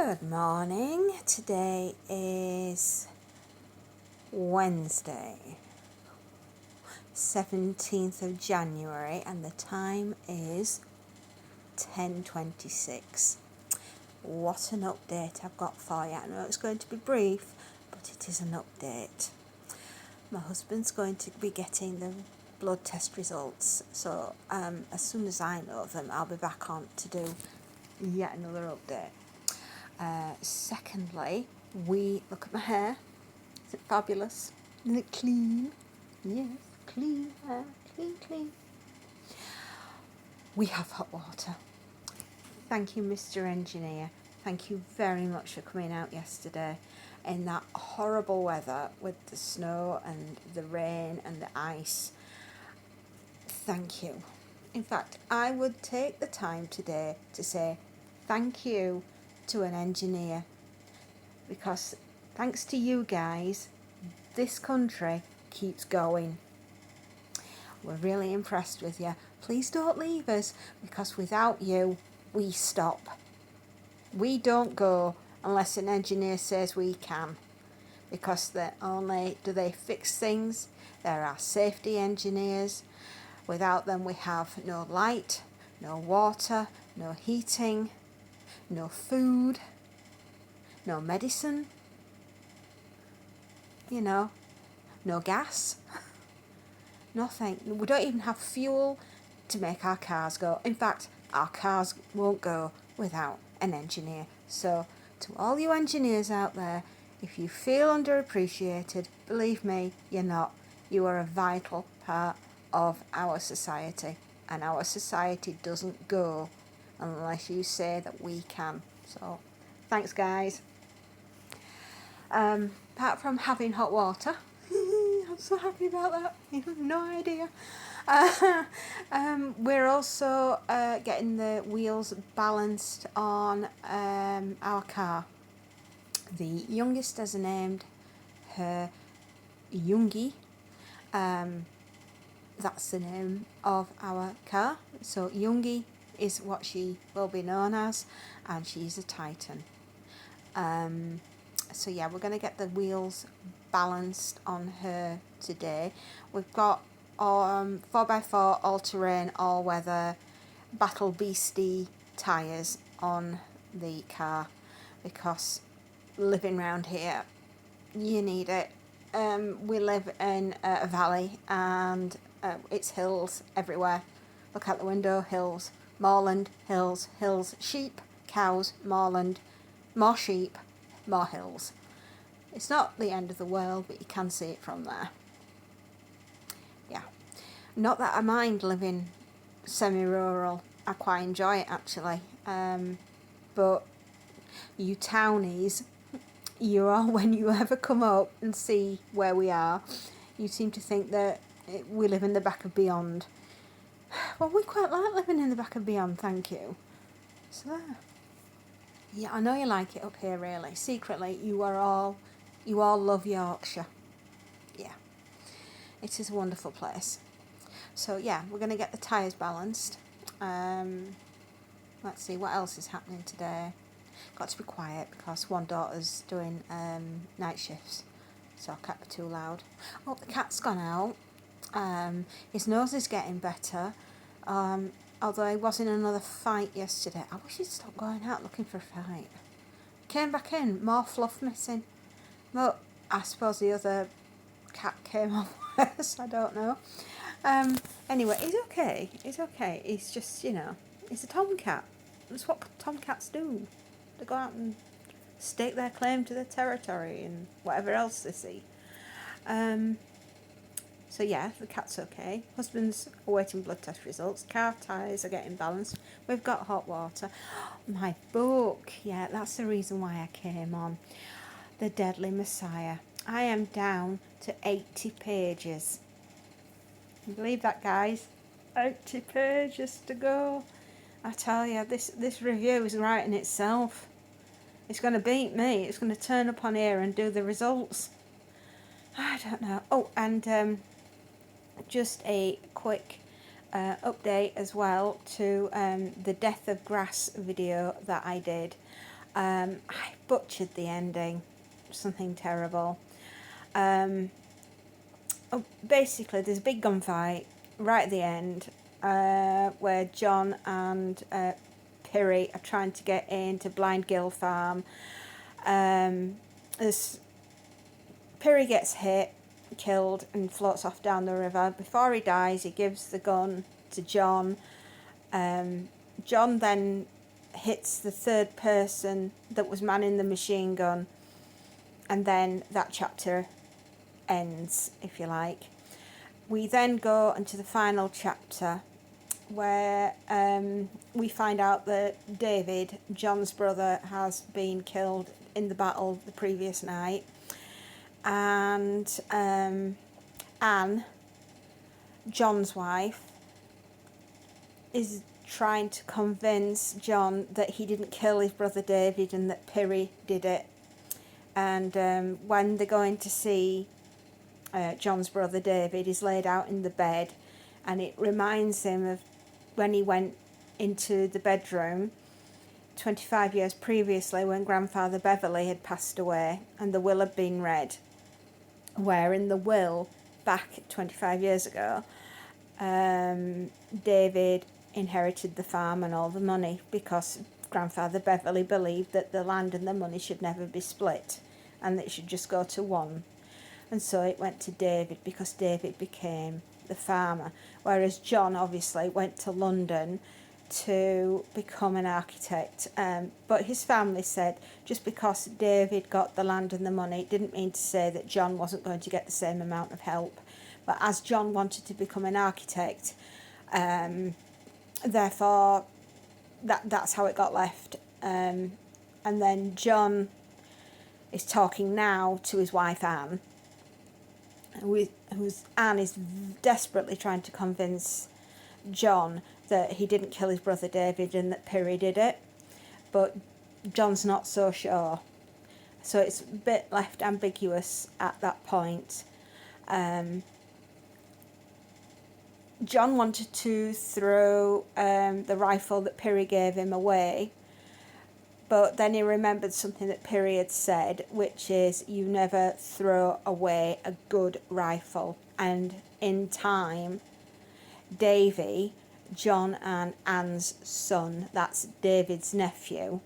Good morning. Today is Wednesday, 17th of January, and the time is 10:26. What an update I've got for you. I know it's going to be brief, but it is an update. My husband's going to be getting the blood test results, so as soon as I know them, I'll be back on to do yet another update. Secondly, look at my hair. Is it fabulous? Isn't it clean? Yes, clean hair, clean. We have hot water. Thank you, Mr. Engineer. Thank you very much for coming out yesterday in that horrible weather with the snow and the rain and the ice. Thank you. In fact, I would take the time today to say thank you to an engineer, because thanks to you guys, this country keeps going. We're really impressed with you. Please don't leave us, because without you, we stop. We don't go unless an engineer says we can, because not only do they fix things, they're our safety engineers. Without them, we have no light, no water, no heating, no food, no medicine, no gas, nothing. We don't even have fuel to make our cars go. In fact, our cars won't go without an engineer. So to all you engineers out there, if you feel underappreciated, believe me, you're not. You are a vital part of our society, and our society doesn't go unless you say that we can. So thanks, guys. Apart from having hot water, I'm so happy about that. You have no idea. We're also getting the wheels balanced on our car. The youngest has named her Youngie. That's the name of our car. So Youngie is what she will be known as, and she's a Titan. So yeah, we're going to get the wheels balanced on her today. We've got 4x4 all-terrain, all-weather, Battle Beastie tyres on the car, because living round here, you need it. We live in a valley, and it's hills everywhere. Look out the window, hills, moorland, hills, sheep, cows, moorland, more sheep, more hills. It's not the end of the world, but you can see it from there. Yeah. Not that I mind living semi-rural. I quite enjoy it, actually. But you townies, when you ever come up and see where we are, you seem to think that we live in the back of beyond. Well, we quite like living in the back of beyond, thank you. So there. Yeah, I know you like it up here, really. Secretly, you all love Yorkshire. Yeah, it is a wonderful place. So yeah, we're going to get the tyres balanced. Let's see, what else is happening today? Got to be quiet because one daughter's doing night shifts, so I can't be too loud. Oh, the cat's gone out. His nose is getting better. Although he was in another fight yesterday. I wish he'd stop going out looking for a fight. Came back in, more fluff missing. But I suppose the other cat came off worse, I don't know. Anyway, he's okay. He's just, he's a tomcat. That's what tomcats do. They go out and stake their claim to their territory and whatever else they see. So yeah, the cat's okay. Husband's awaiting blood test results. Car tyres are getting balanced. We've got hot water. My book. Yeah, that's the reason why I came on. The Deadly Messiah. I am down to 80 pages. Can you believe that, guys? 80 pages to go. I tell you, this review is writing itself. It's going to beat me. It's going to turn up on here and do the results. I don't know. Oh, and just a quick update as well to the Death of Grass video that I did. I butchered the ending, something terrible. Basically, there's a big gunfight right at the end where John and Pirrie are trying to get into Blind Gill Farm. As Pirrie gets hit, killed, and floats off down the river. Before he dies, he gives the gun to John. John then hits the third person that was manning the machine gun, and then that chapter ends, if you like. We then go into the final chapter where we find out that David, John's brother, has been killed in the battle the previous night, and Anne, John's wife, is trying to convince John that he didn't kill his brother David and that Pirrie did it. And when they're going to see John's brother David, is laid out in the bed, and it reminds him of when he went into the bedroom 25 years previously when Grandfather Beverley had passed away and the will had been read, where in the will back 25 years ago, David inherited the farm and all the money because Grandfather Beverley believed that the land and the money should never be split and that it should just go to one. And so it went to David because David became the farmer, whereas John obviously went to London to become an architect. But his family said just because David got the land and the money, it didn't mean to say that John wasn't going to get the same amount of help. But as John wanted to become an architect, therefore that's how it got left. And then John is talking now to his wife Anne, Anne is desperately trying to convince John that he didn't kill his brother David and that Pirrie did it, but John's not so sure. So it's a bit left ambiguous at that point. John wanted to throw the rifle that Pirrie gave him away, but then he remembered something that Pirrie had said, which is you never throw away a good rifle. And in time, Davy, John and Anne's son, that's David's nephew,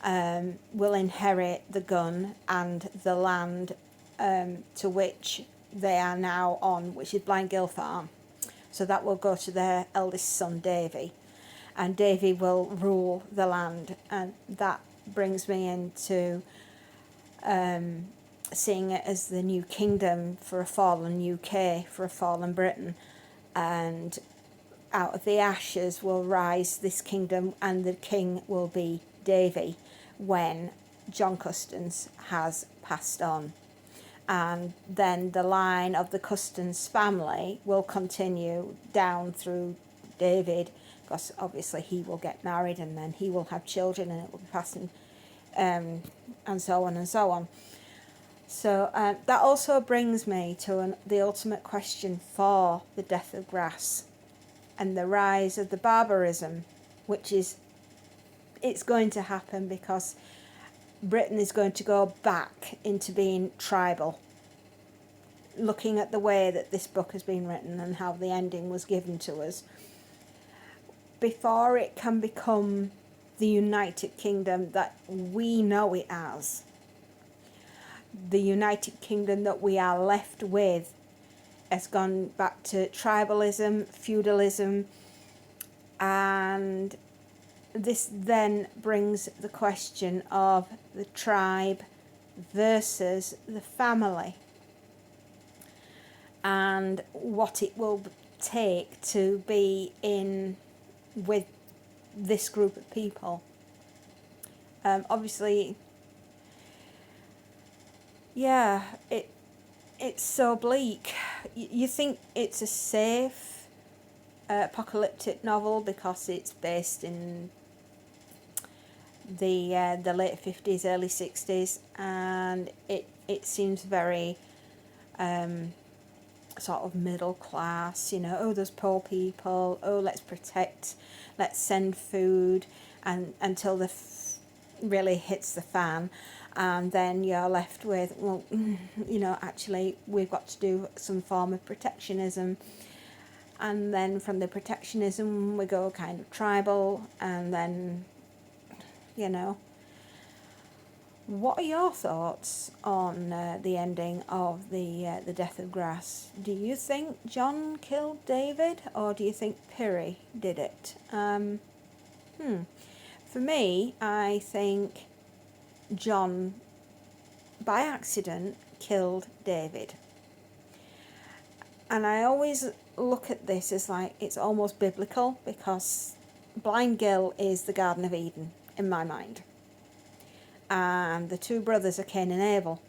will inherit the gun and the land to which they are now on, which is Blind Gill Farm. So that will go to their eldest son, Davy. And Davy will rule the land. And that brings me into seeing it as the new kingdom for a fallen UK, for a fallen Britain. And out of the ashes will rise this kingdom, and the king will be Davy when John Custance has passed on. And then the line of the Custance family will continue down through David, because obviously he will get married and then he will have children and it will be passing, and so on and so on. So that also brings me to the ultimate question for the death of grass and the rise of the barbarism, which is, it's going to happen because Britain is going to go back into being tribal. Looking at the way that this book has been written and how the ending was given to us, before it can become the United Kingdom that we know it as, the United Kingdom that we are left with has gone back to tribalism, feudalism, and this then brings the question of the tribe versus the family and what it will take to be in with this group of people. Obviously, yeah, it's so bleak. You think it's a safe apocalyptic novel because it's based in the late 50s, early 60s, and it seems very sort of middle class, you know, oh, there's poor people, oh, let's protect, let's send food, and until the really hits the fan, and then you're left with, well, you know, actually we've got to do some form of protectionism, and then from the protectionism we go kind of tribal, and then, you know, what are your thoughts on the ending of the Death of Grass? Do you think Jon killed David, or do you think Pirrie did it? For me, I think Jon, by accident, killed David. And I always look at this as like it's almost biblical, because Blind Gill is the Garden of Eden in my mind. And the two brothers are Cain and Abel.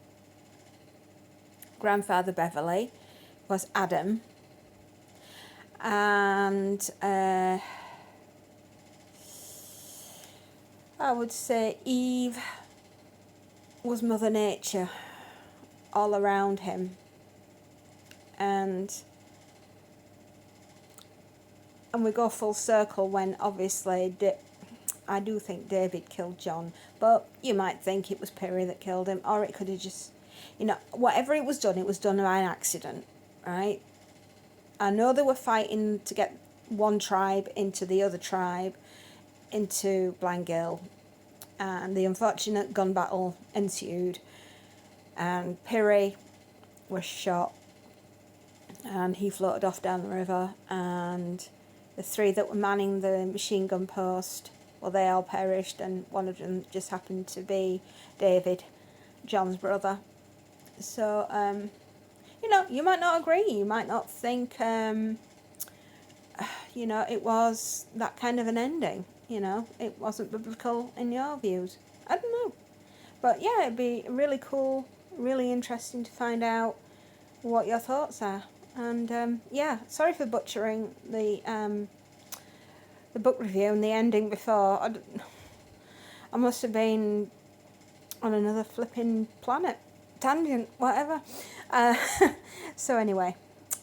Grandfather Beverley was Adam, and I would say Eve was Mother Nature all around him. And we go full circle when obviously I do think David killed Jon, but you might think it was Pirrie that killed him, or it could have just, you know, whatever it was done by an accident, right? I know they were fighting to get one tribe into the other tribe, into Blind Gill, and the unfortunate gun battle ensued, and Pirrie was shot, and he floated off down the river, and the three that were manning the machine gun post, well, they all perished, and one of them just happened to be David, Jon's brother. So, you know, you might not agree, you might not think, you know, it was that kind of an ending, you know, it wasn't biblical in your views. I don't know. But yeah, it'd be really cool, really interesting to find out what your thoughts are. And yeah, sorry for butchering the book review and the ending before. I must have been on another flipping planet, tangent, whatever. So anyway,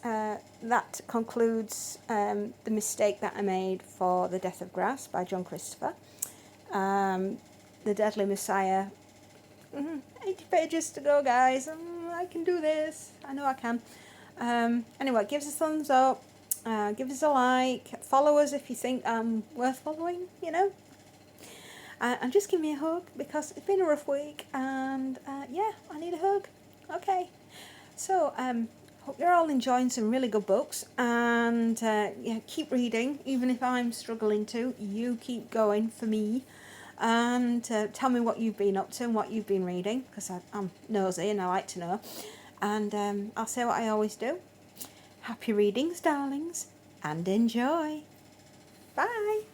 that concludes the mistake that I made for The Death of Grass by John Christopher. The Deadly Messiah, 80 pages to go, guys. I can do this. I know I can. Anyway, give us a thumbs up. Give us a like. Follow us if you think I'm worth following, you know. And just give me a hug, because it's been a rough week, and yeah, I need a hug. Okay. So, hope you're all enjoying some really good books, and yeah, keep reading, even if I'm struggling to. You keep going for me, and tell me what you've been up to and what you've been reading, because I'm nosy and I like to know. And I'll say what I always do. Happy readings, darlings, and enjoy. Bye.